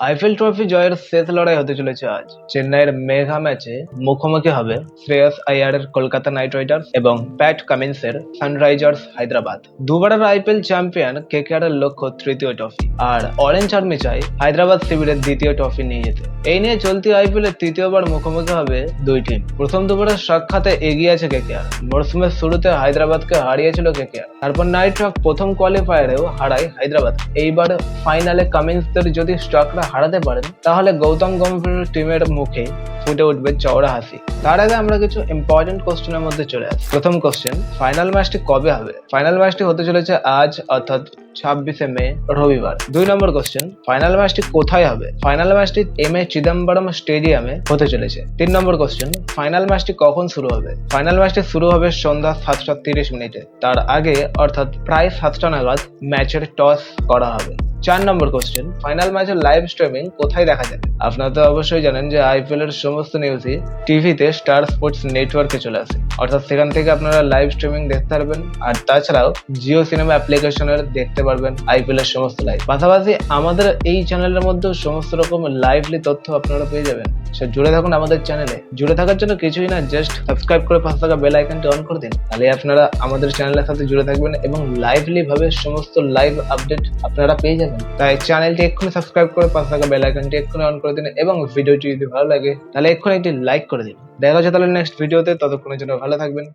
IPL trophy জয়ের শেষ লড়াই হতে চলেছে আজ। চেন্নাইয়ের মেঘা ম্যাচে মুখোমুখি হবে শ্রেয়স আইয়ারের কলকাতা নাইট রাইডার্স এবং প্যাট কামিন্সের সানরাইজার্স হায়দ্রাবাদ। দুবারের আইপিএল চ্যাম্পিয়ন কেকেআর এর লক্ষ্য তৃতীয় ট্রফি, আর অরেঞ্জ আর্মি চাই হায়দ্রাবাদ শিবিরের দ্বিতীয় ট্রফি নিয়ে যেতে। এই নিয়ে চলতি আইপিএল এর তৃতীয়বার মুখোমুখি হবে দুই টিম। প্রথম দুবারের সাক্ষাতে এগিয়ে আছে কেকেআর। মরসুমের শুরুতে হায়দ্রাবাদকে হারিয়েছিল কেকেআর, তারপর নাইট হক প্রথম কোয়ালিফায়ারেও হারায় হায়দ্রাবাদ। এইবার ফাইনালে কামিন্সদের যদি স্ট্রাকরা হারাতে পারেন তাহলে গৌতম গম্ভীর টিমের মুখে ফুটে উঠবে চওড়া হাসি। তার আগে আমরা কিছু ইম্পর্টেন্ট কোশ্চেনের মধ্যে চলে আসি। প্রথম কোশ্চেন, ফাইনাল ম্যাচটি কবে হবে? ফাইনাল ম্যাচটি হতে চলেছে আজ, অর্থাৎ 26শে মে, রবিবার। 2 নম্বর কোশ্চেন, ফাইনাল ম্যাচটি কোথায় হবে? ফাইনাল ম্যাচটি এম এ চিদম্বরম স্টেডিয়ামে হতে চলেছে। 3 নম্বর কোশ্চেন, ফাইনাল ম্যাচটি কখন শুরু হবে? ফাইনাল ম্যাচটি শুরু হবে সন্ধ্যা 7:30 তার আগে অর্থাৎ প্রায় 7টা নাগাদ ম্যাচের টস করা হবে। 4 নম্বর কোশ্চেন, ফাইনাল ম্যাচের লাইভ স্ট্রিমিং কোথায় দেখা যাবে? আপনারা তো অবশ্যই জানেন যে আইপিএল এর সমস্ত নিউজই টিভিতে স্টার স্পোর্টস নেটওয়ার্কে চলে আসে, অর্থাৎ সেখান থেকে আপনারা লাইভ স্ট্রিমিং দেখতে পারবেন। আর তাছাড়াও জিও সিনেমা অ্যাপ্লিকেশনের দেখতে পারবেন আইপিএল এর সমস্ত লাইভ। পাশাপাশি আমাদের এই চ্যানেলের মধ্যে সমস্ত রকম লাইভলি তথ্য আপনারা পেয়ে যাবেন। সে জুড়ে থাকুন আমাদের চ্যানেলে। জুড়ে থাকার জন্য কিছুই না, জাস্ট সাবস্ক্রাইব করে পাশে থাকা বেল আইকনটি অন করে দিন, তাহলে আপনারা আমাদের চ্যানেলের সাথে জুড়ে থাকবেন এবং লাইভলি ভাবে সমস্ত লাইভ আপডেট আপনারা পেয়ে যাবেন। তাই চ্যানেলটি এক্ষুনি সাবস্ক্রাইব করে পাশে থাকা বেল আইকনটি এক্ষুনি অন করে দিন এবং ভিডিওটি যদি ভালো লাগে তাহলে এক্ষুনি একটি লাইক করে দিন। দেখা হচ্ছে তাহলে নেক্সট ভিডিওতে, ততক্ষণের জন্য ভালো থাকবেন।